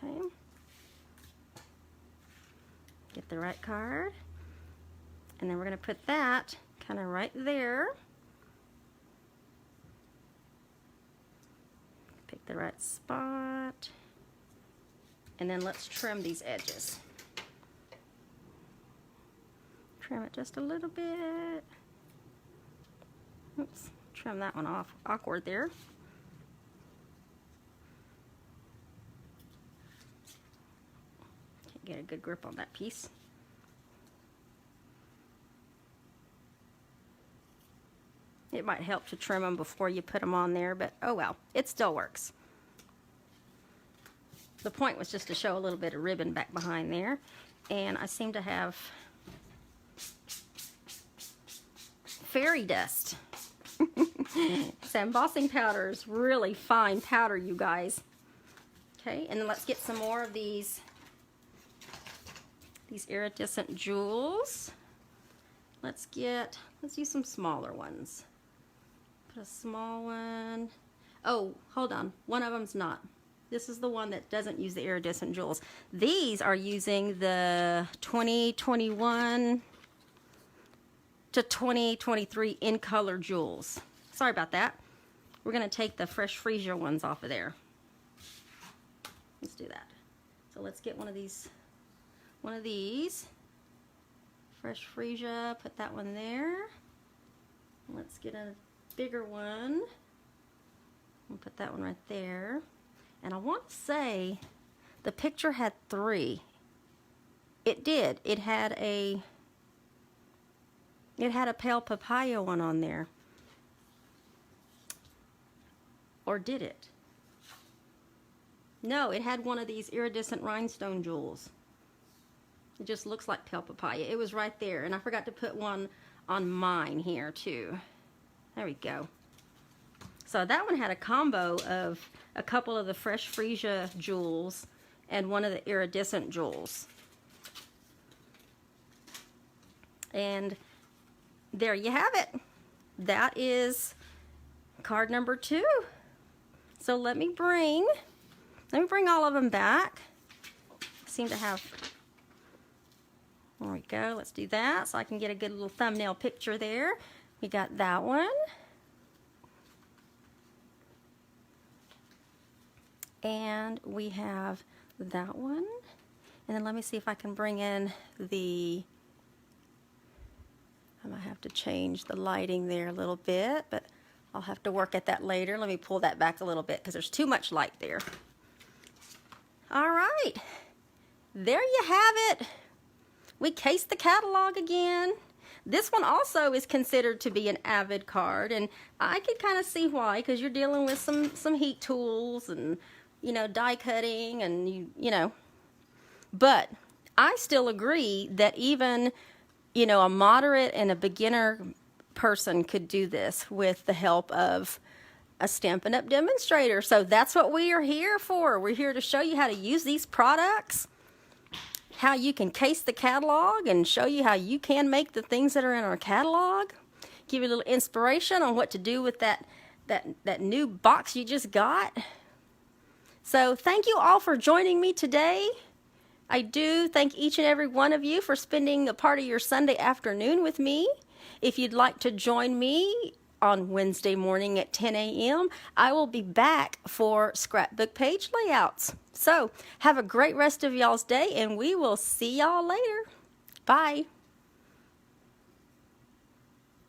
Okay. Get the right card. And then we're going to put that kind of right there. Pick the right spot, and then let's trim these edges. Trim it just a little bit. Oops, trim that one off. Awkward there. Can't get a good grip on that piece. It might help to trim them before you put them on there, but oh well, it still works. The point was just to show a little bit of ribbon back behind there, and I seem to have fairy dust. It's embossing powder is really fine powder, you guys. Okay, and then let's get some more of these iridescent jewels. Let's use some smaller ones. Put a small one. Oh, hold on. One of them's not. This is the one that doesn't use the iridescent jewels. These are using the 2021 to 2023 in color jewels. Sorry about that. We're going to take the fresh freesia ones off of there. Let's do that. So let's get one of these. Fresh freesia, put that one there. Let's get a bigger one. We'll put that one right there. And I want to say the picture had 3. It did. It had a pale papaya one on there. Or did it? No, it had one of these iridescent rhinestone jewels. It just looks like pale papaya. It was right there, and I forgot to put one on mine here too. There we go. So that one had a combo of a couple of the fresh freesia jewels and one of the iridescent jewels. And there you have it. That is card number 2. So let me bring all of them back. I seem to have, there we go, let's do that so I can get a good little thumbnail picture there. We got that one. And we have that one. And then let me see if I can bring in the, I might have to change the lighting there a little bit, but I'll have to work at that later. Let me pull that back a little bit because there's too much light there. All right, there you have it. We cased the catalog again. This one also is considered to be an avid card, and I could kind of see why, because you're dealing with some heat tools and, you know, die cutting and, you know. But I still agree that even, you know, a moderate and a beginner person could do this with the help of a Stampin' Up! Demonstrator. So that's what we are here for. We're here to show you how to use these products, how you can case the catalog, and show you how you can make the things that are in our catalog. Give you a little inspiration on what to do with that new box you just got. So thank you all for joining me today. I do thank each and every one of you for spending a part of your Sunday afternoon with me. If you'd like to join me on Wednesday morning at 10 a.m., I will be back for scrapbook page layouts. So have a great rest of y'all's day, and we will see y'all later. Bye.